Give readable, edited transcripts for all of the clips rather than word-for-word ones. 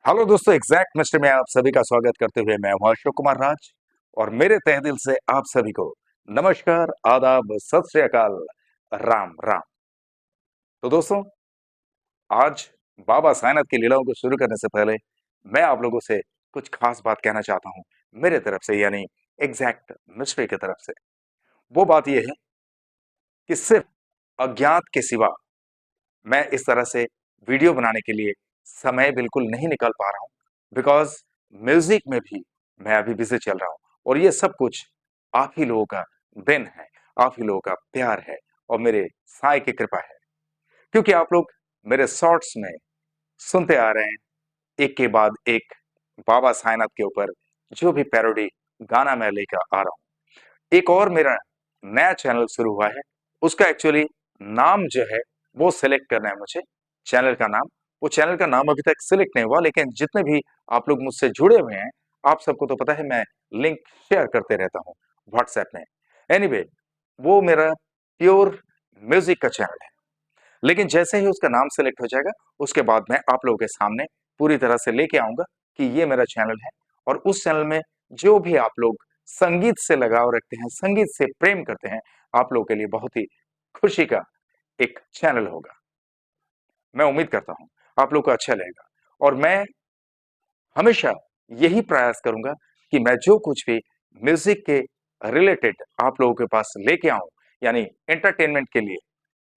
Hello दोस्तों, exact mister में आप सभी का स्वागत करते हुए मैं हूं अशोक कुमार राज और मेरे तहे दिल से आप सभी को नमस्कार, आदाब, सत श्री अकाल, राम राम। तो दोस्तों, आज बाबा साईंनाथ की लीलाओं को शुरू करने से पहले मैं आप लोगों से कुछ खास बात कहना चाहता हूं मेरे तरफ से, यानी एग्जैक्ट मिस्ट्री की तरफ से। वो बात यह है कि सिर्फ अज्ञात के सिवा मैं इस तरह से वीडियो बनाने के लिए समय बिल्कुल नहीं निकाल पा रहा हूं, बिकॉज म्यूजिक में भी मैं अभी बिजी चल रहा हूं और ये सब कुछ आप ही लोगों का देन है, आप ही लोगों का प्यार है और मेरे साय की कृपा है। क्योंकि आप लोग मेरे शॉर्ट्स में सुनते आ रहे हैं एक के बाद एक बाबा साईंनाथ के ऊपर जो भी पैरोडी गाना मैं लेकर आ रहा हूं। एक और मेरा नया चैनल शुरू हुआ है, उसका एक्चुअली नाम जो है वो सिलेक्ट करना है मुझे, चैनल का नाम। वो चैनल का नाम अभी तक सिलेक्ट नहीं हुआ, लेकिन जितने भी आप लोग मुझसे जुड़े हुए हैं, आप सबको तो पता है मैं लिंक शेयर करते रहता हूँ व्हाट्सएप में। एनीवे, वो मेरा प्योर म्यूजिक का चैनल है, लेकिन जैसे ही उसका नाम सेलेक्ट हो जाएगा उसके बाद मैं आप लोगों के सामने पूरी तरह से लेके आऊंगा कि ये मेरा चैनल है और उस चैनल में जो भी आप लोग संगीत से लगाव रखते हैं, संगीत से प्रेम करते हैं, आप लोगों के लिए बहुत ही खुशी का एक चैनल होगा। मैं उम्मीद करता हूं आप लोग को अच्छा लगेगा और मैं हमेशा यही प्रयास करूंगा कि मैं जो कुछ भी म्यूजिक के रिलेटेड आप लोगों के पास लेके आऊं, यानी एंटरटेनमेंट के लिए,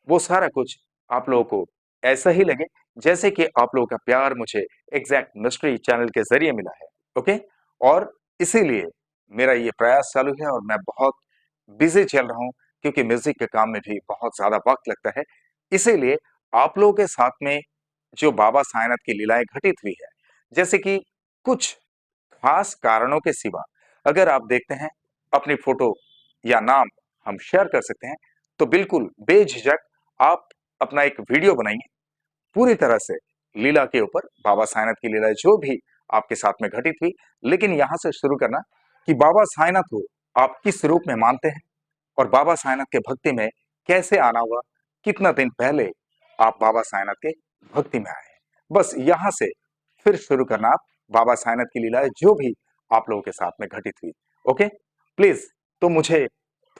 वो सारा कुछ आप लोगों को ऐसा ही लगे जैसे कि आप लोगों का प्यार मुझे एग्जैक्ट मिस्ट्री चैनल के जरिए मिला है। ओके, और इसीलिए मेरा ये प्रयास चालू है और मैं बहुत बिजी चल रहा हूँ, क्योंकि म्यूजिक के काम में भी बहुत ज्यादा वक्त लगता है। इसीलिए आप लोगों के साथ में जो बाबा साईंनाथ की लीलाएं घटित हुई है, जैसे कि कुछ खास कारणों के सिवा अगर आप देखते हैं अपनी फोटो या नाम हम शेयर कर सकते हैं, तो बिल्कुल बेझिझक आप अपना एक वीडियो बनाइए पूरी तरह से लीला के ऊपर, बाबा साईंनाथ की लीला जो भी आपके साथ में घटित हुई। लेकिन यहां से शुरू करना कि बाबा साईंनाथ को आप किस रूप में मानते हैं और बाबा साईंनाथ के भक्ति में कैसे आना हुआ, कितना दिन पहले आप बाबा साईंनाथ के भक्ति में आए हैं। बस यहां से फिर शुरू करना आप बाबा साईंनाथ की लीलाएं जो भी आप लोगों के साथ में घटित हुई। ओके, प्लीज, तो मुझे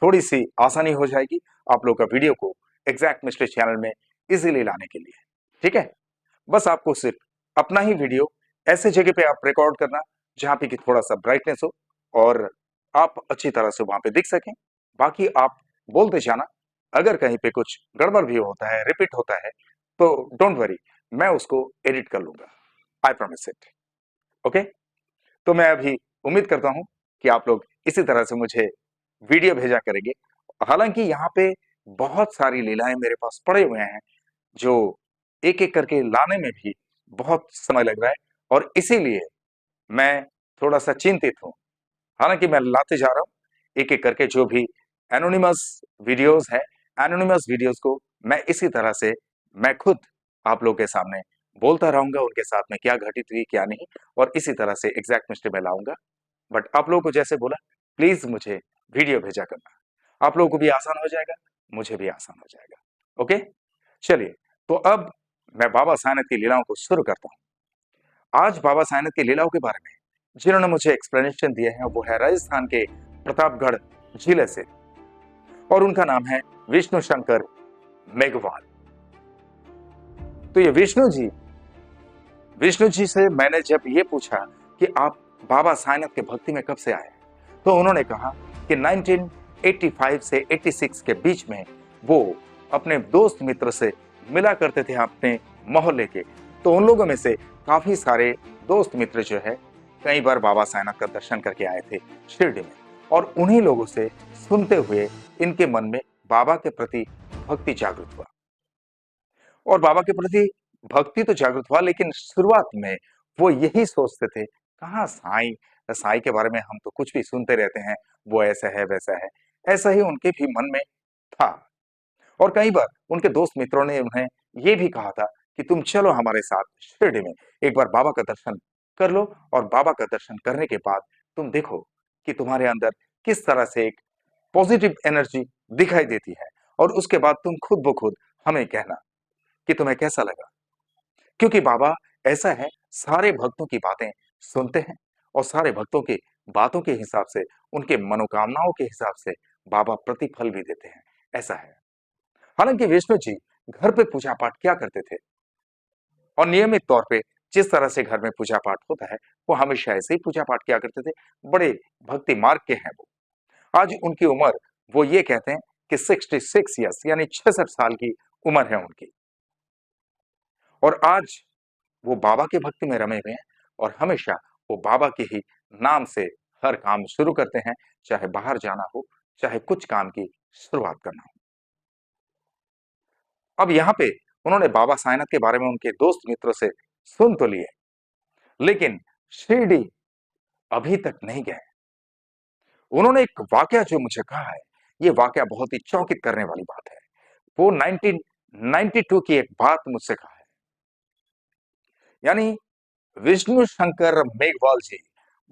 थोड़ी सी आसानी हो जाएगी आप लोग का वीडियो को एग्जैक्ट मिस्ट्री चैनल में इजीली लाने के लिए। ठीक है, बस आपको सिर्फ अपना ही वीडियो ऐसे जगह पे आप रिकॉर्ड करना जहां पे कि थोड़ा सा ब्राइटनेस हो और आप अच्छी तरह से वहां पे दिख सकें। बाकी आप बोलते जाना, अगर कहीं पे कुछ गड़बड़ भी होता है, रिपीट होता है, तो डोंट वरी, मैं उसको एडिट कर लूंगा, आई प्रॉमिस इट। ओके, तो मैं अभी उम्मीद करता हूं कि आप लोग इसी तरह से मुझे वीडियो भेजा करेंगे। हालांकि यहाँ पे बहुत सारी लीलाएं मेरे पास पड़े हुए हैं जो एक एक करके लाने में भी बहुत समय लग रहा है और इसीलिए मैं थोड़ा सा चिंतित हूँ। हालांकि मैं लाते जा रहा हूँ एक एक करके जो भी एनोनिमस वीडियोस है, एनोनिमस वीडियोस को मैं इसी तरह से मैं खुद आप लोगों के सामने बोलता रहूंगा, उनके साथ में क्या घटित हुई क्या नहीं, और इसी तरह से एग्जैक्ट मिस्ट्री में लाऊंगा। बट आप लोगों को जैसे बोला, प्लीज मुझे वीडियो भेजा करना, आप लोगों को भी आसान हो जाएगा, मुझे भी आसान हो जाएगा। ओके, चलिए, तो अब मैं बाबा साईंनाथ की लीलाओं को शुरू करता हूँ। आज बाबा साईंनाथ की लीलाओं के बारे में जिन्होंने मुझे एक्सप्लेनेशन दिए हैं वो है राजस्थान के प्रतापगढ़ जिले से, और उनका नाम है विष्णु शंकर मेघवाल। तो ये विष्णु जी से मैंने जब ये पूछा कि आप बाबा साईंनाथ के भक्ति में कब से आए, तो उन्होंने कहा कि 1985 से 86 के बीच में वो अपने दोस्त मित्र से मिला करते थे अपने मोहल्ले के। तो उन लोगों में से काफी सारे दोस्त मित्र जो है कई बार बाबा साईंनाथ का दर्शन करके आए थे शिरडी में, और उन्हीं लोगों से सुनते हुए इनके मन में बाबा के प्रति भक्ति जागृत हुआ। और बाबा के प्रति भक्ति तो जागृत हुआ, लेकिन शुरुआत में वो यही सोचते थे, कहाँ साईं, साईं के बारे में हम तो कुछ भी सुनते रहते हैं, वो ऐसा है वैसा है। ऐसा ही उनके भी मन में था। और कई बार उनके दोस्त मित्रों ने उन्हें ये भी कहा था कि तुम चलो हमारे साथ शिरडी में, एक बार बाबा का दर्शन कर लो, और बाबा का दर्शन करने के बाद तुम देखो कि तुम्हारे अंदर किस तरह से एक पॉजिटिव एनर्जी दिखाई देती है, और उसके बाद तुम खुद ब खुद हमें कहना कि तुम्हें कैसा लगा। क्योंकि बाबा ऐसा है, सारे भक्तों की बातें सुनते हैं और सारे भक्तों की बातों के हिसाब से, उनके मनोकामनाओं के हिसाब से बाबा प्रतिफल भी देते हैं, ऐसा है। हालाँकि विष्णु जी घर पे पूजा-पाठ किया करते थे और नियमित तौर पे जिस तरह से घर में पूजा-पाठ होता है, वो हमेशा ऐसे ही पूजा-पाठ किया करते थे। बड़े भक्ति मार्ग के हैं वो। आज उनकी उम्र, वो ये कहते हैं कि 66 ईयर्स यानी 66 साल की उम्र है उनकी। और आज वो बाबा की भक्ति में रमे हुए हैं और हमेशा वो बाबा के ही नाम से हर काम शुरू करते हैं, चाहे बाहर जाना हो, चाहे कुछ काम की शुरुआत करना हो। अब यहाँ पे उन्होंने बाबा साईंनाथ के बारे में उनके दोस्त मित्रों से सुन तो लिए, लेकिन शिरडी अभी तक नहीं गए। उन्होंने एक वाकया जो मुझे कहा है, ये वाकया बहुत ही चौंकित करने वाली बात है। वो 1992 की एक बात मुझसे कहा है। यानी विष्णु शंकर मेघवाल जी,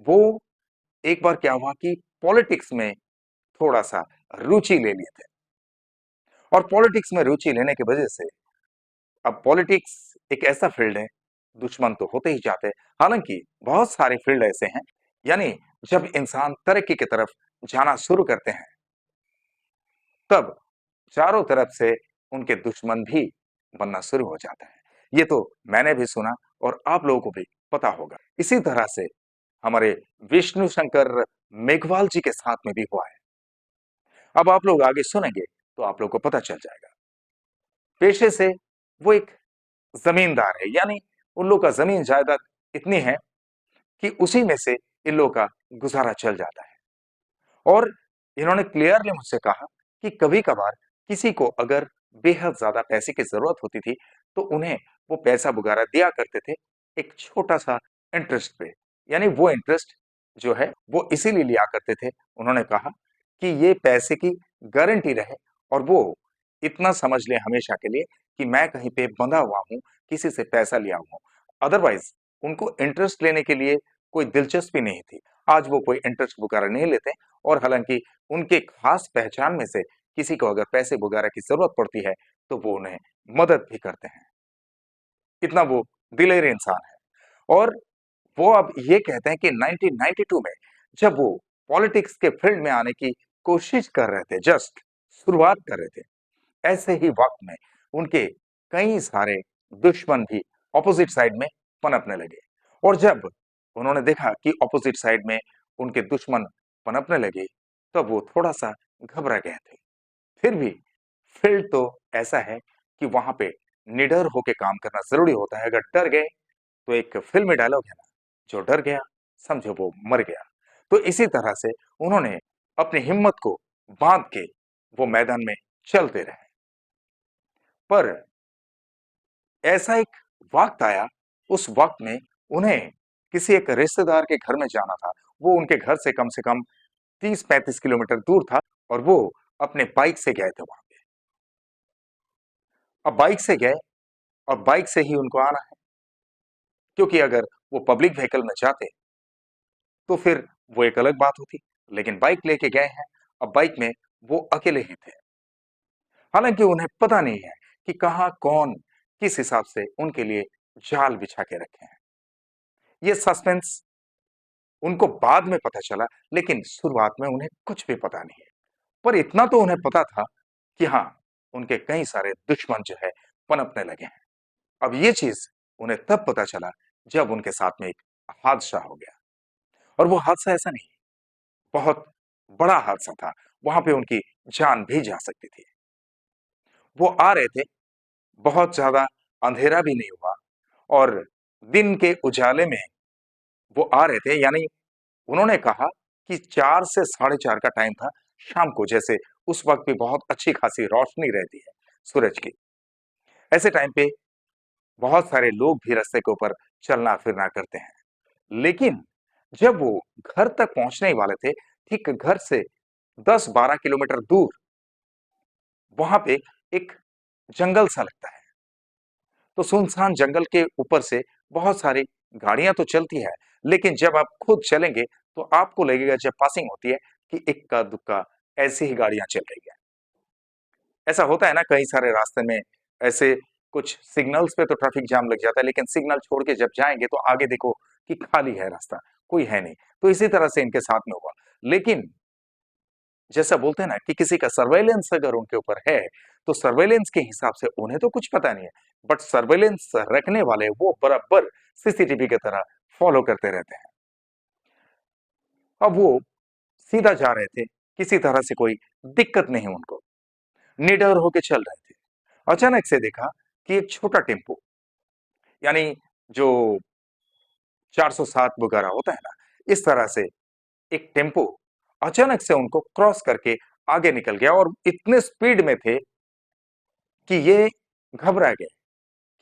वो एक बार क्या हुआ कि पॉलिटिक्स में थोड़ा-सा रुचि ले लिए थे और पॉलिटिक्स में रुचि लेने की वजह से, अब पॉलिटिक्स एक ऐसा फील्ड है, दुश्मन तो होते ही जाते हैं। हालाँकि बहुत सारे फील्ड ऐसे हैं, यानी जब इंसान तरक्की की तरफ जाना शुरू करते हैं, तब चारों तरफ से उनके दुश्मन भी बनना शुरू हो जाता है। ये तो मैंने भी सुना और आप लोगों को भी पता होगा। इसी तरह से हमारे विष्णु शंकर मेघवाल जी के साथ में भी हुआ है। अब आप लोग आगे सुनेंगे तो आप लोगों को पता चल जाएगा। पेशे से वो एक जमींदार है, यानी उन लोग का जमीन जायदाद इतनी है कि उसी में से इन लोगों का गुजारा चल जाता है। और इन्होंने क्लियरली मुझसे कहा कि कभी-कभार किसी को अगर बेहद ज़्यादा पैसे की ज़रूरत होती थी, तो उन्हें वो पैसा वगैरह दिया करते थे, एक छोटा-सा इंटरेस्ट पे। यानी वो इंटरेस्ट जो है, वो इसीलिए लिया करते थे, उन्होंने कहा कि ये पैसे की गारंटी रहे और वो इतना समझ लें हमेशा के लिए कि मैं कहीं पे बंधा हुआ हूँ, किसी से पैसा लिया हुआ हूँ। अदरवाइज़ उनको इंटरेस्ट लेने के लिए कोई दिलचस्पी नहीं थी। आज वो कोई इंटरेस्ट वगैरह नहीं लेते और हालाँकि उनके खास पहचान में से किसी को अगर पैसे वगैरह की ज़रूरत पड़ती है, तो वो उन्हें मदद भी करते हैं। इतना वो दिलेर इंसान है। और वो अब ये कहते हैं कि 1992 में जब वो पॉलिटिक्स के फील्ड में आने की कोशिश कर रहे थे, जस्ट शुरुआत कर रहे थे, ऐसे ही वक़्त में उनके कई सारे दुश्मन भी अपोज़िट साइड में पनपने लगे। और जब उन्होंने देखा कि अपोज़िट साइड में उनके दुश्मन पनपने लगे, तब वो थोड़ा-सा घबरा गए थे। फिर भी फील्ड तो ऐसा है कि वहाँ पे निडर होके काम करना ज़रूरी होता है। अगर डर गए, तो एक फ़िल्मी डायलॉग है ना, जो डर गया समझो वो मर गया। तो इसी तरह से उन्होंने अपनी हिम्मत को बाँध के वो मैदान में चलते रहे। पर ऐसा एक वक़्त आया, उस वक़्त में उन्हें किसी एक रिश्तेदार के घर में जाना था। वो उनके घर से कम 30-35 किलोमीटर दूर था और वो अपने बाइक से गए थे वहाँ पे। अब बाइक से गए और बाइक से ही उनको आना है, क्योंकि अगर वो पब्लिक व्हीकल में जाते, तो फिर वो एक अलग बात होती। लेकिन बाइक लेके गए हैं, अब बाइक में वो अकेले ही थे। हालाँकि उन्हें पता नहीं है कि कहाँ कौन किस हिसाब से उनके लिए जाल बिछा के रखे हैं। ये सस्पेंस उनको बाद में पता चला, लेकिन शुरुआत में उन्हें कुछ भी पता नहीं है। पर इतना तो उन्हें पता था कि हाँ, उनके कई सारे दुश्मन जो है पनपने लगे हैं। अब ये चीज़ उन्हें तब पता चला जब उनके साथ में एक हादसा हो गया और वो हादसा ऐसा नहीं, बहुत बड़ा हादसा था। वहाँ पे उनकी जान भी जा सकती थी। वो आ रहे थे, बहुत ज़्यादा अंधेरा भी नहीं हुआ और दिन के उजाले में वो आ रहे थे, यानी उन्होंने कहा कि 4 से साढ़े 4 का टाइम था शाम को, जैसे उस वक़्त भी बहुत अच्छी खासी रोशनी रहती है सूरज की। ऐसे टाइम पे बहुत सारे लोग भी रास्ते के ऊपर चलना-फिरना करते हैं। लेकिन जब वो घर तक पहुँचने ही वाले थे, ठीक घर से 10-12 किलोमीटर दूर, वहाँ पे एक जंगल सा लगता है। तो सुनसान जंगल के ऊपर से बहुत सारी गाड़ियाँ तो चलती है, लेकिन जब आप खुद चलेंगे, तो आपको लगेगा जब पासिंग होती है कि इक्का-दुक्का ऐसी ही गाड़ियाँ चल रही हैं। ऐसा होता है ना कई सारे रास्ते में ऐसे कुछ सिग्नल्स पे तो ट्रैफिक जाम लग जाता है, लेकिन सिग्नल छोड़ के जब जाएंगे तो आगे देखो कि खाली है रास्ता, कोई है नहीं। तो इसी तरह से इनके साथ में हुआ। लेकिन जैसा बोलते हैं ना कि किसी का सर्वेलेंस अगर उनके ऊपर है, तो सर्वेलेंस के हिसाब से उन्हें तो कुछ पता नहीं है, बट सर्वेलेंस रखने वाले वो बराबर सीसीटीवी की तरह फॉलो करते रहते हैं। अब वो सीधा जा रहे थे, किसी तरह से कोई दिक्कत नहीं उनको, निडर होके चल रहे थे। अचानक से देखा कि एक छोटा टेम्पो, यानी जो 407 वगैरह होता है ना, इस तरह से एक टेम्पो अचानक से उनको क्रॉस करके आगे निकल गया, और इतने स्पीड में थे कि ये घबरा गए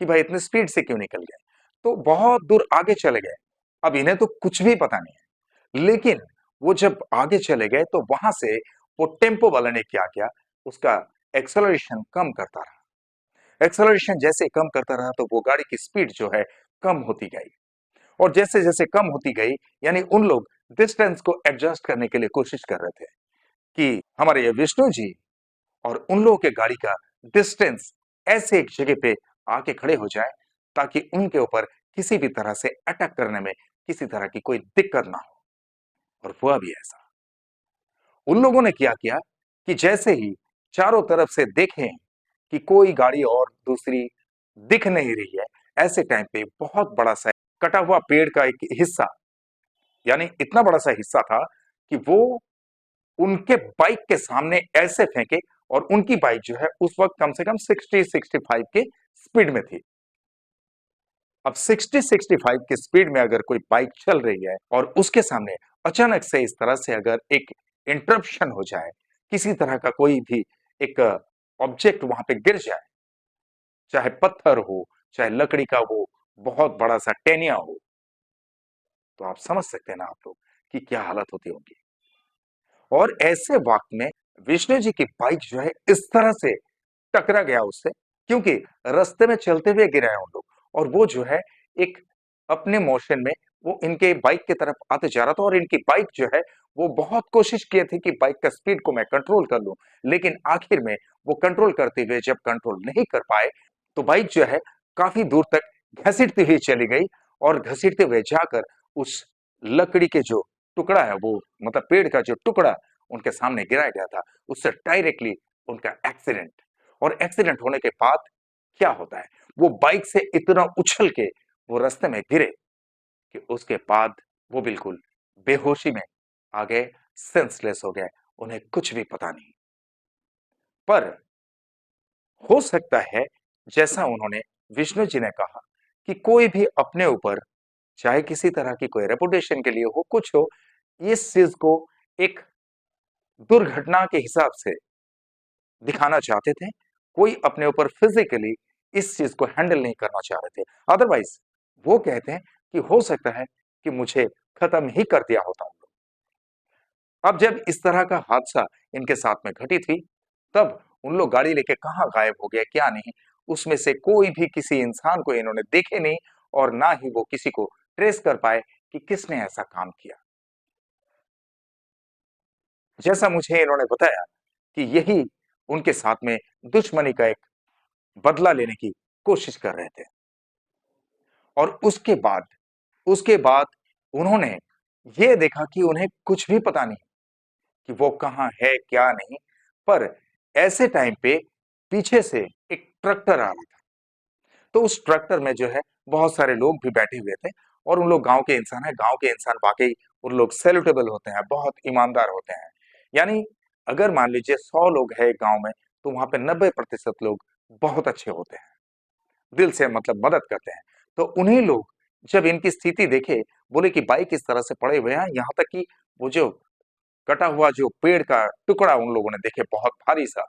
कि भाई इतने स्पीड से क्यों निकल गए। तो बहुत दूर आगे चले गए। अब इन्हें तो कुछ भी पता नहीं है, लेकिन वो जब आगे चले गए तो वहां से वो टेम्पो वाले ने क्या किया, उसका एक्सेलरेशन कम करता रहा। एक्सेलरेशन जैसे कम करता रहा तो वो गाड़ी की स्पीड जो है कम होती गई, और जैसे जैसे कम होती गई, यानी उन लोग डिस्टेंस को एडजस्ट करने के लिए कोशिश कर रहे थे कि हमारे ये विष्णु जी और उन लोगों के गाड़ी का डिस्टेंस ऐसे एक जगह पे आके खड़े हो जाए ताकि उनके ऊपर किसी भी तरह से अटैक करने में किसी तरह की कोई दिक्कत ना हो। और हुआ भी ऐसा। उन लोगों ने क्या किया कि जैसे ही चारों तरफ से देखें कि कोई गाड़ी और दूसरी दिख नहीं रही है, ऐसे टाइम पे बहुत बड़ा सा कटा हुआ पेड़ का एक हिस्सा, यानी इतना बड़ा सा हिस्सा था कि वो उनके बाइक के सामने ऐसे फेंके, और उनकी बाइक जो है उस वक्त कम से कम 60-65 के स्पीड में थी। अब 60-65 की स्पीड में अगर कोई बाइक चल रही है और उसके सामने अचानक से इस तरह से अगर एक इंटरप्शन हो जाए, किसी तरह का कोई भी एक ऑब्जेक्ट वहां पे गिर जाए, चाहे पत्थर हो, चाहे लकड़ी का वो बहुत बड़ा सा टेनिया हो, तो आप समझ सकते हैं ना आप लोग कि क्या हालत होती होगी। और ऐसे वक्त में विष्णु जी की बाइक जो है इस तरह से टकरा गया उससे, क्योंकि रास्ते में चलते हुए गिरे हैं उन लोग, और वो जो है एक अपने मोशन में वो इनके बाइक की तरफ आते जा रहा था, और इनकी बाइक जो है वो बहुत कोशिश किए थे कि बाइक का स्पीड को मैं कंट्रोल कर लूं, लेकिन आखिर में वो कंट्रोल करते हुए जब कंट्रोल नहीं कर पाए, तो बाइक जो है काफी दूर तक घसीटती हुई चली गई, और घसीटते हुए जाकर उस लकड़ी के जो टुकड़ा है, वो मतलब पेड़ का जो टुकड़ा उनके सामने गिराया गया था, उससे डायरेक्टली उनका एक्सीडेंट। और एक्सीडेंट होने के बाद क्या होता है, वो बाइक से इतना उछल के वो रास्ते में गिरे कि उसके बाद वो बिल्कुल बेहोशी में आ गए, सेंसलेस हो गए, उन्हें कुछ भी पता नहीं। पर हो सकता है, जैसा उन्होंने विष्णु जी ने कहा, कि कोई भी अपने ऊपर चाहे किसी तरह की कोई रेपुटेशन के लिए हो, कुछ हो, इस चीज को एक दुर्घटना के हिसाब से दिखाना चाहते थे। कोई अपने ऊपर फिजिकली इस चीज को हैंडल नहीं करना चाह रहे थे। अदरवाइज वो कहते हैं कि हो सकता है कि मुझे खत्म ही कर दिया होता उन लोग। अब जब इस तरह का हादसा इनके साथ में घटी थी, तब उन लोग गाड़ी लेके कहाँ गायब हो गए क्या नहीं, उसमें से कोई भी किसी इंसान को इन्होंने देखे नहीं, और ना ही वो किसी को ट्रेस कर पाए कि किसने ऐसा काम किया। जैसा मुझे इन्होंने बताया कि यही उनके साथ में दुश्मनी का एक बदला लेने की कोशिश कर रहे थे। और उसके बाद उन्होंने ये देखा कि उन्हें कुछ भी पता नहीं कि वो कहाँ है क्या नहीं। पर ऐसे टाइम पे पीछे से एक ट्रैक्टर आ रहा था, तो उस ट्रैक्टर में जो है बहुत सारे लोग भी बैठे हुए थे, और उन लोग गांव के इंसान है। गांव के इंसान वाकई उन लोग सैल्यूटेबल होते हैं, बहुत ईमानदार होते हैं। यानी अगर मान लीजिए 100 लोग हैं गांव में, तो वहां पे 90% लोग बहुत अच्छे होते हैं, दिल से मतलब मदद करते हैं। तो उन्हीं लोग जब इनकी स्थिति देखे, बोले कि बाइक इस तरह से पड़े हुए हैं, यहाँ तक कि वो जो कटा हुआ जो पेड़ का टुकड़ा उन लोगों ने देखे बहुत भारी सा,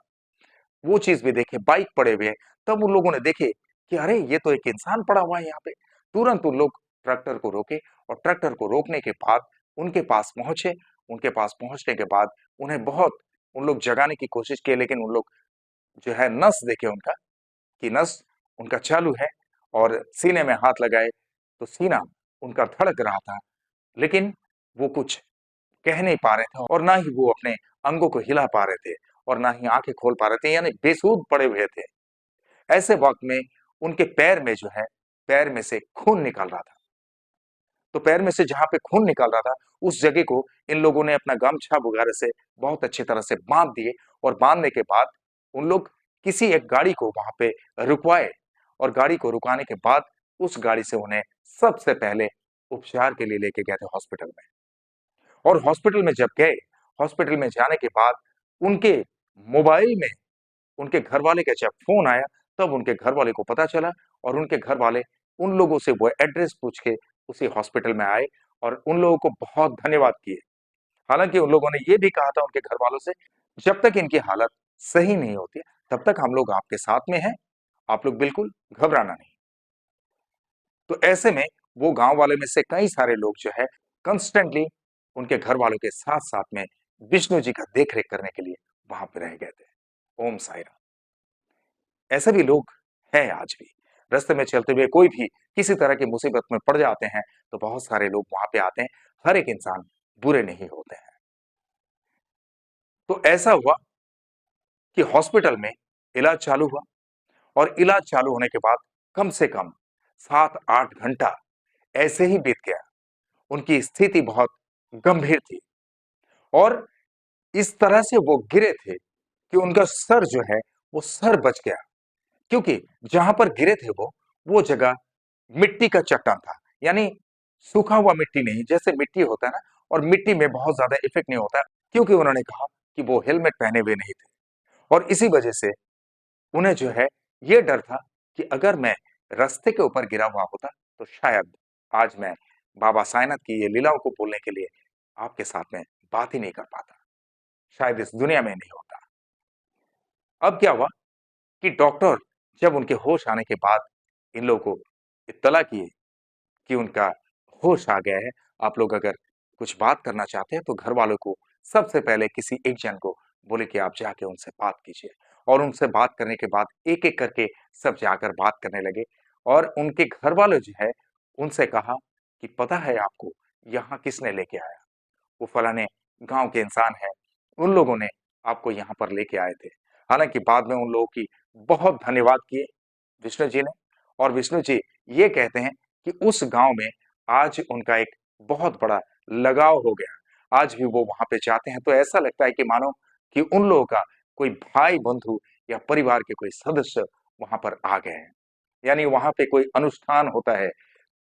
वो चीज भी देखे, बाइक पड़े हुए हैं। तब उन लोगों ने देखे कि अरे ये तो एक इंसान पड़ा हुआ है यहाँ पे। तुरंत उन लोग ट्रैक्टर को रोके, और ट्रैक्टर को रोकने के बाद उनके पास पहुंचे। उनके पास पहुंचने के बाद उन्हें बहुत उन लोग जगाने की कोशिश की, लेकिन उन लोग जो है नस देखे उनका कि नस उनका चालू है, और सीने में हाथ लगाए तो सीना उनका धड़क रहा था, लेकिन वो कुछ कह नहीं पा रहे थे, और ना ही वो अपने अंगों को हिला पा रहे थे, और ना ही आंखें खोल पा रहे थे, यानी बेसुध पड़े हुए थे। ऐसे वक्त में उनके पैर में जो है, पैर में से खून निकल रहा था। तो पैर में से जहां पे खून निकल रहा था, उस जगह को इन लोगों ने अपना गमछा वगैरह से बहुत अच्छी तरह से बांध दिए, और बांधने के बाद उन लोग किसी एक गाड़ी को वहां पे रुकवाए, और गाड़ी को रुकाने के बाद उस गाड़ी से उन्हें सबसे पहले उपचार के लिए लेके गए थे हॉस्पिटल में। और हॉस्पिटल में जब गए, हॉस्पिटल में जाने के बाद उनके मोबाइल में उनके घर वाले का जब फोन आया, तब उनके घर वाले को पता चला, और उनके घर वाले उन लोगों से वो एड्रेस पूछ के उसी हॉस्पिटल में आए और उन लोगों को बहुत धन्यवाद किए। हालांकि उन लोगों ने ये भी कहा था उनके घर वालों से, जब तक इनकी हालत सही नहीं होती तब तक हम लोग आपके साथ में हैं, आप लोग बिल्कुल घबराना नहीं। तो ऐसे में वो गांव वाले में से कई सारे लोग जो है कंस्टेंटली उनके घर वालों के साथ साथ में विष्णु जी का देख रेख करने के लिए वहां पे रह गए थे। ओम साई राम। ऐसे भी लोग हैं आज भी। रास्ते में चलते हुए कोई भी किसी तरह की मुसीबत में पड़ जाते हैं, तो बहुत सारे लोग वहां पे आते हैं। हर एक इंसान बुरे नहीं होते हैं। तो ऐसा हुआ कि हॉस्पिटल में इलाज चालू हुआ, और इलाज चालू होने के बाद कम से कम 7-8 घंटा ऐसे ही बीत गया। उनकी स्थिति बहुत गंभीर थी, और इस तरह से वो गिरे थे कि उनका सर जो है, वो सर बच गया। क्योंकि जहां पर गिरे थे वो जगह मिट्टी का चट्टान था, यानी सूखा हुआ मिट्टी नहीं, जैसे मिट्टी होता है ना, और मिट्टी में बहुत ज्यादा इफेक्ट नहीं होता। क्योंकि उन्होंने कहा कि वो हेलमेट पहने हुए नहीं थे, और इसी वजह से उन्हें जो है ये डर था कि अगर मैं रास्ते के ऊपर गिरा हुआ होता, तो शायद आज मैं बाबा साईनाथ की ये लीलाओं को बोलने के लिए आपके साथ में बात ही नहीं कर पाता, शायद इस दुनिया में नहीं होता। अब क्या हुआ कि डॉक्टर जब उनके होश आने के बाद इन लोगों को इत्तला किए कि उनका होश आ गया है, आप लोग अगर कुछ बात करना चाहते हैं तो घर वालों को सबसे पहले किसी एक जन को बोले कि आप जाके उनसे बात कीजिए। और उनसे बात करने के बाद एक एक करके सब जाकर बात करने लगे, और उनके घर वाले जो है उनसे कहा कि पता है आपको यहाँ किसने लेके आया? वो फलाने गांव के इंसान है, उन लोगों ने आपको यहाँ पर लेके आए थे। हालांकि बाद में उन लोगों की बहुत धन्यवाद किए विष्णु जी ने, और विष्णु जी ये कहते हैं कि उस गांव में आज उनका एक बहुत बड़ा लगाव हो गया। आज भी वो वहां पे जाते हैं तो ऐसा लगता है कि मानो कि उन लोगों का कोई भाई बंधु या परिवार के कोई सदस्य वहां पर आ गए हैं। यानी वहां पे कोई अनुष्ठान होता है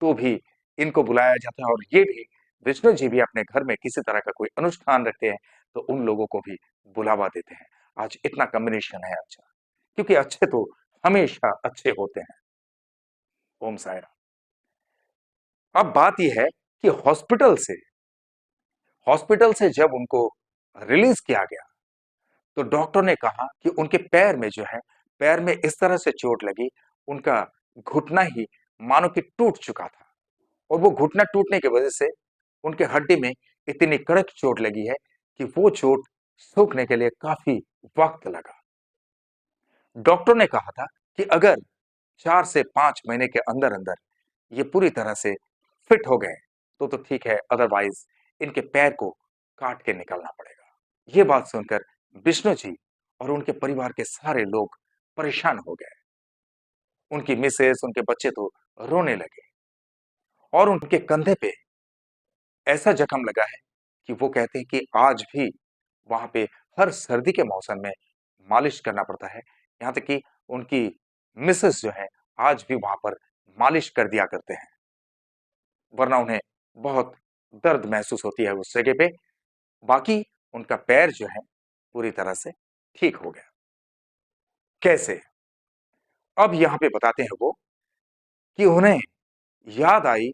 तो भी इनको बुलाया जाता है, और ये भी विष्णु जी भी अपने घर में किसी तरह का कोई अनुष्ठान रखते हैं तो उन लोगों को भी बुलावा देते हैं। आज इतना कॉम्बिनेशन है अच्छा, क्योंकि अच्छे तो हमेशा अच्छे होते हैं। ओम साई राम। अब बात यह है कि हॉस्पिटल से जब उनको रिलीज किया गया, तो डॉक्टर ने कहा कि उनके पैर में जो है, पैर में इस तरह से चोट लगी, उनका घुटना ही मानो कि टूट चुका था। और वो घुटना टूटने की वजह से उनके हड्डी में इतनी कड़क चोट लगी है कि वो चोट सूखने के लिए काफी वक्त लगा। डॉक्टर ने कहा था कि अगर 4 से 5 महीने के अंदर अंदर ये पूरी तरह से फिट हो गए तो ठीक है, अदरवाइज इनके पैर को काट के निकलना पड़ेगा। ये बात सुनकर विष्णु जी और उनके परिवार के सारे लोग परेशान हो गए। उनकी मिसेस, उनके बच्चे तो रोने लगे, और उनके कंधे पे ऐसा जख्म लगा है कि वो कहते हैं कि आज भी वहां पे हर सर्दी के मौसम में मालिश करना पड़ता है। यहाँ तक कि उनकी मिसेस जो है आज भी वहां पर मालिश कर दिया करते हैं, वरना उन्हें बहुत दर्द महसूस होती है उस जगह पे। बाकी उनका पैर जो है पूरी तरह से ठीक हो गया। कैसे? अब यहाँ पे बताते हैं वो कि उन्हें याद आई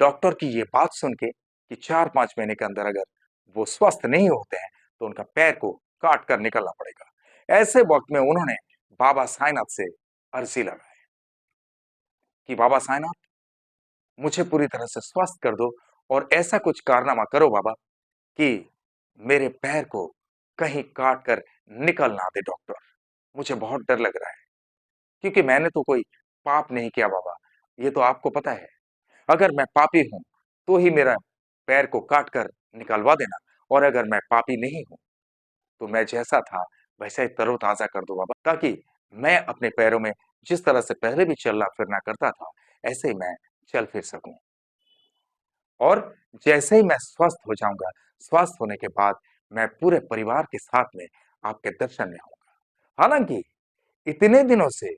डॉक्टर की ये बात सुन के कि 4-5 महीने के अंदर अगर वो स्वस्थ नहीं होते हैं तो उनका पैर को काट कर निकलना पड़ेगा। ऐसे वक्त में उन्होंने बाबा साईनाथ से अर्जी लगाई कि बाबा साईनाथ, मुझे पूरी तरह से स्वस्थ कर दो, और ऐसा कुछ कारनामा करो बाबा कि मेरे पैर को कहीं काट कर निकल ना दे डॉक्टर। मुझे बहुत डर लग रहा है, क्योंकि मैंने तो कोई पाप नहीं किया बाबा, ये तो आपको पता है। अगर मैं पापी हूं तो ही मेरा पैर को काट कर निकलवा देना, और अगर मैं पापी नहीं हूं तो मैं जैसा था वैसा ही तरोताजा कर दो बाबा, ताकि मैं अपने पैरों में जिस तरह से पहले भी चलना फिरना करता था, ऐसे ही मैं चल फिर सकूं। और जैसे ही मैं स्वस्थ हो जाऊंगा, स्वस्थ होने के बाद मैं पूरे परिवार के साथ में आपके दर्शन में आऊंगा। हालांकि इतने दिनों से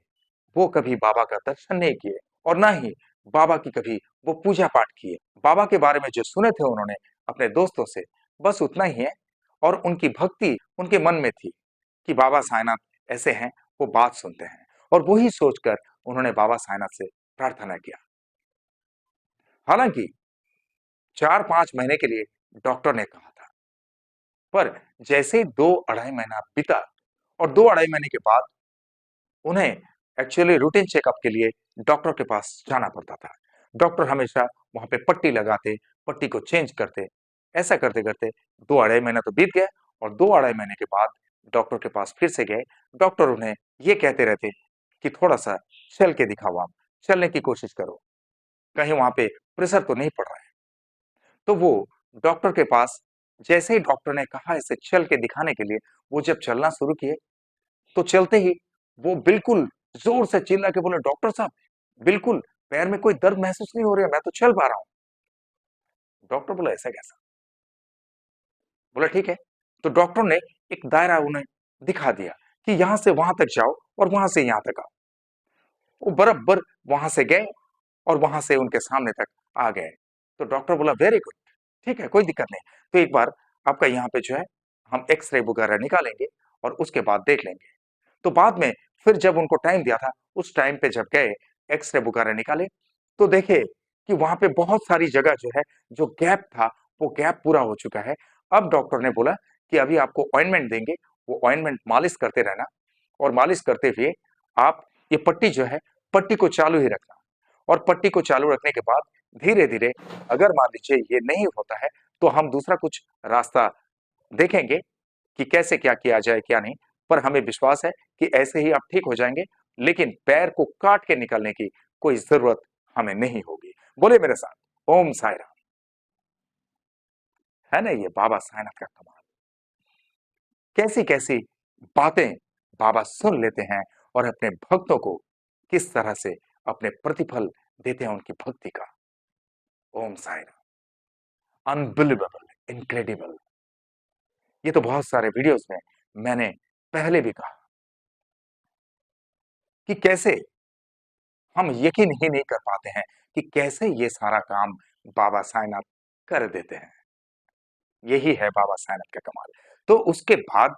वो कभी बाबा का दर्शन नहीं किए और ना ही बाबा की कभी वो पूजा पाठ किए। बाबा के बारे में जो सुने थे उन्होंने अपने दोस्तों से, बस उतना ही है। और उनकी भक्ति उनके मन में थी कि बाबा साईंनाथ ऐसे हैं, वो बात सुनते हैं। और वही सोचकर उन्होंने बाबा साईंनाथ से प्रार्थना किया। हालांकि 4-5 महीने के लिए डॉक्टर ने कहा था, पर जैसे ही 2 अढ़ाई महीना बीता और 2 अढ़ाई महीने के बाद उन्हें एक्चुअली रूटीन चेकअप के लिए डॉक्टर के पास जाना पड़ता था। डॉक्टर हमेशा वहां पे पट्टी लगाते, पट्टी को चेंज करते। ऐसा करते करते 2 अढ़ाई महीना तो बीत गया और 2 अढ़ाई महीने के बाद डॉक्टर के पास फिर से गए। डॉक्टर उन्हें ये कहते रहते कि थोड़ा सा चल के दिखाओ, आप चलने की कोशिश करो, कहीं वहां पे प्रेशर तो नहीं पड़ रहा है। तो वो डॉक्टर के पास, जैसे ही डॉक्टर ने कहा इसे चल के दिखाने के लिए, वो जब चलना शुरू किए तो चलते ही वो बिल्कुल जोर से चिल्ला के बोले, डॉक्टर साहब बिल्कुल पैर में कोई दर्द महसूस नहीं हो रहा है, मैं तो चल पा रहा हूं। डॉक्टर बोला, ऐसा कैसा? बोला, ठीक है। तो डॉक्टर ने एक दायरा उन्हें दिखा दिया कि यहां से वहां तक जाओ और वहां से यहां तक आओ। वो बराबर वहां से गए और वहां से उनके सामने तक आ गए। तो डॉक्टर बोला, वेरी गुड, ठीक है, कोई दिक्कत नहीं। तो एक बार आपका यहाँ पे जो है हम एक्सरे वगैरह निकालेंगे और उसके बाद देख लेंगे। तो बाद में फिर जब उनको टाइम दिया था, उस टाइम पे जब गए एक्सरे वगैरह निकाले, तो देखे कि वहां पे बहुत सारी जगह जो है, जो गैप था, वो गैप पूरा हो चुका है। अब डॉक्टर ने बोला कि अभी आपको ऑइंटमेंट देंगे, वो ऑइंटमेंट मालिश करते रहना और मालिश करते हुए आप ये पट्टी जो है, पट्टी को चालू ही रखना। और पट्टी को चालू रखने के बाद धीरे धीरे, अगर मान लीजिए ये नहीं होता है, तो हम दूसरा कुछ रास्ता देखेंगे कि कैसे क्या किया जाए क्या नहीं। पर हमें विश्वास है कि ऐसे ही आप ठीक हो जाएंगे, लेकिन पैर को काट के निकलने की कोई जरूरत हमें नहीं होगी। बोले मेरे साथ, ओम साई राम। है ना ये बाबा साईनाथ का कमाल? कैसी कैसी बातें बाबा सुन लेते हैं और अपने भक्तों को किस तरह से अपने प्रतिफल देते हैं उनकी भक्ति का। ओम साई राम। Unbelievable, incredible. ये तो बहुत सारे वीडियोस में मैंने पहले भी कहा कि कैसे हम यकीन ही नहीं कर पाते हैं कि कैसे ये सारा काम बाबा साईंनाथ कर देते हैं। यही है बाबा साईंनाथ का कमाल। तो उसके बाद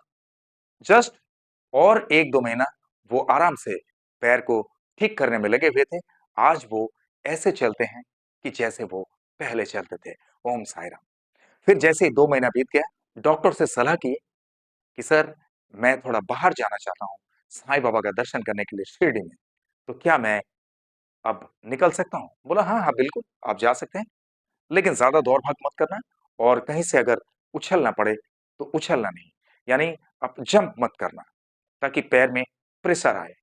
जस्ट और 1-2 महीना वो आराम से पैर को ठीक करने में लगे हुए थे। आज वो ऐसे चलते हैं कि जैसे वो पहले चलते थे। ओम साई राम। फिर जैसे ही 2 महीना बीत गया, डॉक्टर से सलाह की कि सर, मैं थोड़ा बाहर जाना चाहता हूँ, साईं बाबा का दर्शन करने के लिए शिरडी में। तो क्या मैं अब निकल सकता हूँ? बोला, हाँ, हाँ, बिल्कुल, आप जा सकते हैं, लेकिन ज़्यादा दौड़-भाग मत करना और कहीं से अगर उछलना पड़े, तो उछलना नहीं, यानी आप जंप मत करना, ताकि पैर में प्रेशर आए।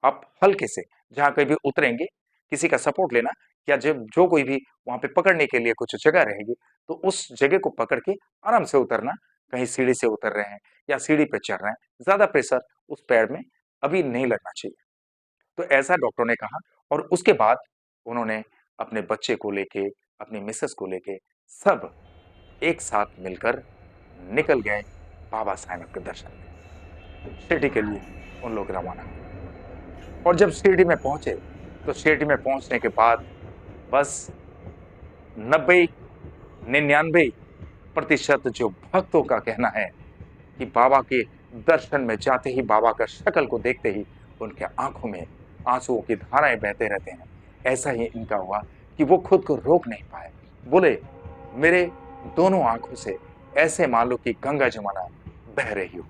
आप हल्के से, जहाँ कहीं भी उतरेंगे, किसी का सपोर्ट लेना, या जब जो कोई भी वहाँ पे पकड़ने के लिए कुछ जगह रहेगी, तो उस जगह को पकड़ के आराम से उतरना। कहीं सीढ़ी से उतर रहे हैं या सीढ़ी पे चढ़ रहे हैं, ज़्यादा प्रेशर उस पैर में अभी नहीं लगना चाहिए। तो ऐसा डॉक्टर ने कहा और उसके बाद उन्होंने अपने बच्चे को लेके, अपनी मिसेस को लेके, सब एक साथ मिलकर निकल गए बाबा साईंनाथ के दर्शन में। शिरडी के लिए उन लोग रवाना हुए और जब शिरडी में पहुंचे, तो शिरडी में पहुंचने के बाद बस 90-99% जो भक्तों का कहना है कि बाबा के दर्शन में जाते ही, बाबा का शक्ल को देखते ही उनके आंखों में आंसुओं की धाराएं बहते रहते हैं। ऐसा ही इनका हुआ कि वो खुद को रोक नहीं पाए। बोले, मेरे दोनों आंखों से ऐसे मान लो कि गंगा जमुना बह रही हो।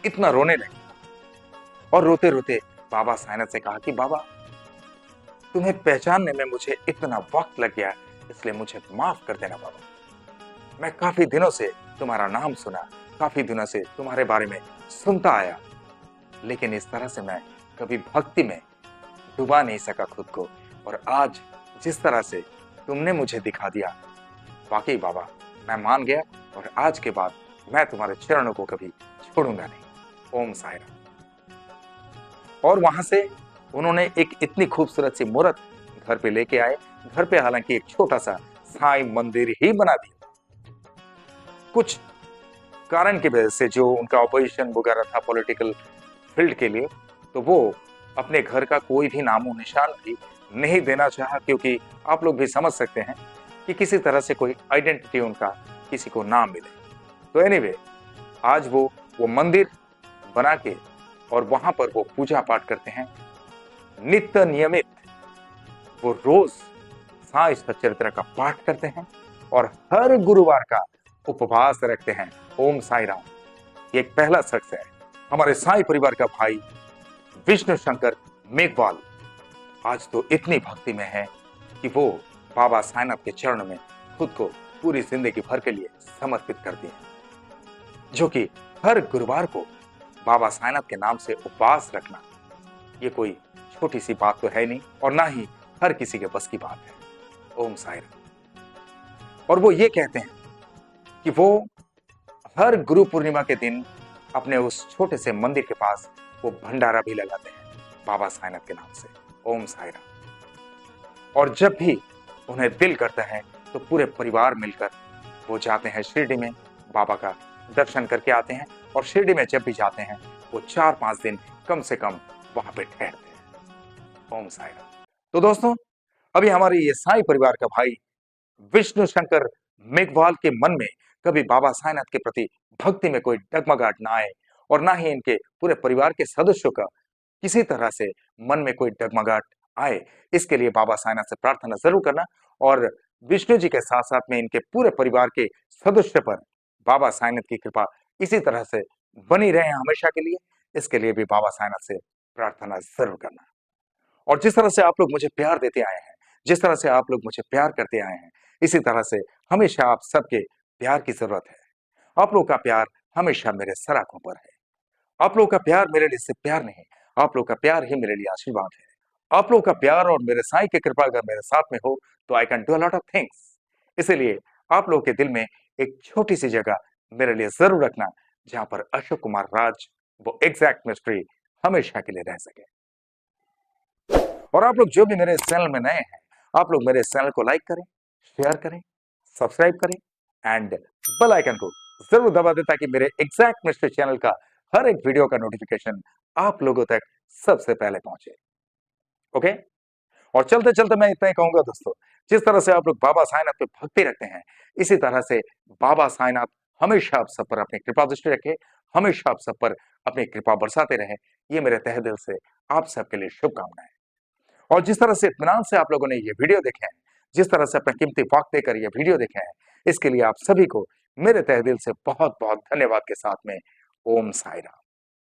इतना रोने लगे और रोते रोते बाबा साईंनाथ से कहा कि बाबा, तुम्हें पहचानने में मुझे इतना वक्त लग गया, इसलिए मुझे माफ कर देना बाबा। मैं काफी दिनों से तुम्हारा नाम सुना, काफी दिनों से तुम्हारे बारे में सुनता आया, लेकिन इस तरह से मैं कभी भक्ति में डुबा नहीं सका खुद को। और आज जिस तरह से तुमने मुझे दिखा दिया, वाकई बाबा मैं मान गया और आज के बाद मैं तुम्हारे चरणों को कभी छोड़ूंगा नहीं। ओम साई राम। और वहां से उन्होंने एक इतनी खूबसूरत सी मूर्त घर पे लेके आए। घर पे हालांकि एक छोटा सा साईं मंदिर ही बना दिया। कुछ कारण की वजह से जो उनका ऑपोजिशन वगैरह था पॉलिटिकल फील्ड के लिए, तो वो अपने घर का कोई भी नामो निशान भी नहीं देना चाहा, क्योंकि आप लोग भी समझ सकते हैं कि किसी तरह से कोई आइडेंटिटी उनका किसी को ना मिले। तो एनीवे, आज वो मंदिर बना के और वहां पर वो पूजा पाठ करते हैं नित्य नियमित। वो रोज साईं सच्चरित्र का पाठ करते हैं और हर गुरुवार का उपवास रखते हैं। ओम साई राम। ये एक पहला शख्स है, हमारे साईं परिवार का भाई विष्णु शंकर मेघवाल। आज तो इतनी भक्ति में है कि वो बाबा साईनाथ के चरण में खुद को पूरी जिंदगी भर के लिए समर्पित करती हैं, जो कि हर गुरुवार को बाबा साईनाथ के नाम से उपवास रखना ये कोई छोटी सी बात तो है नहीं, और ना ही हर किसी के बस की बात है। ओम साई राम। और वो ये कहते हैं कि वो हर गुरु पूर्णिमा के दिन अपने उस छोटे से मंदिर के पास वो भंडारा भी लगाते हैं बाबा साईनाथ के नाम से। ओम साई राम। और जब भी उन्हें दिल करता है तो पूरे परिवार मिलकर वो जाते हैं शिरडी में, बाबा का दर्शन करके आते हैं। और शिरडी में जब भी जाते हैं वो 4-5 दिन कम से कम वहां पे ठहरते हैं। ओम साई राम। तो दोस्तों, अभी हमारे ये साईं परिवार का भाई विष्णु शंकर मेघवाल के मन में कभी बाबा साईनाथ के प्रति भक्ति में कोई डगमगाहट ना आए, और ना ही इनके पूरे परिवार के सदस्यों का किसी तरह से मन में कोई डगमगाहट आए, इसके लिए बाबा साईनाथ से प्रार्थना जरूर करना। और विष्णु जी के साथ साथ में इनके पूरे परिवार के सदस्य पर बाबा साईनाथ की कृपा इसी तरह से बनी रहे हमेशा के लिए, इसके लिए भी बाबा साईनाथ से प्रार्थना जरूर करना। और जिस तरह से आप लोग मुझे प्यार देते आए हैं, जिस तरह से आप लोग मुझे प्यार करते आए हैं, इसी तरह से हमेशा आप सबके प्यार की जरूरत है। आप लोग का प्यार हमेशा मेरे सर आंखों पर है। आप लोग का प्यार मेरे लिए सिर्फ प्यार नहीं, आप लोग का प्यार ही मेरे लिए आशीर्वाद है। आप लोग का प्यार और मेरे साईं की कृपा अगर मेरे साथ में हो तो I can do a lot of things. इसीलिए आप लोग के दिल में एक छोटी सी जगह मेरे लिए जरूर रखना, जहां पर अशोक कुमार राज वो एग्जैक्ट मिस्ट्री हमेशा के लिए रह सके। और आप लोग जो भी मेरे चैनल में नए हैं, आप लोग मेरे चैनल को लाइक करें, शेयर करें, सब्सक्राइब करें एंड बेल आइकन को जरूर दबा दें, ताकि मेरे एग्जैक्ट मिस्ट्री चैनल का हर एक वीडियो का नोटिफिकेशन आप लोगों तक सबसे पहले पहुंचे। ओके। और चलते चलते मैं इतना ही कहूंगा दोस्तों, जिस तरह से आप लोग बाबा साईनाथ पे भक्ति रखते हैं, इसी तरह से बाबा साईनाथ हमेशा आप सब पर अपनी कृपा दृष्टि रखे, हमेशा आप सब पर अपनी कृपा बरसाते रहे। ये मेरे तहे दिल से आप सबके लिए शुभकामनाएं। और जिस तरह से इत्मीनान से आप लोगों ने ये वीडियो देखे हैं, जिस तरह से अपना कीमती वक्त देकर ये वीडियो देखे हैं, इसके लिए आप सभी को मेरे तहे दिल से बहुत बहुत धन्यवाद के साथ में ओम साई राम।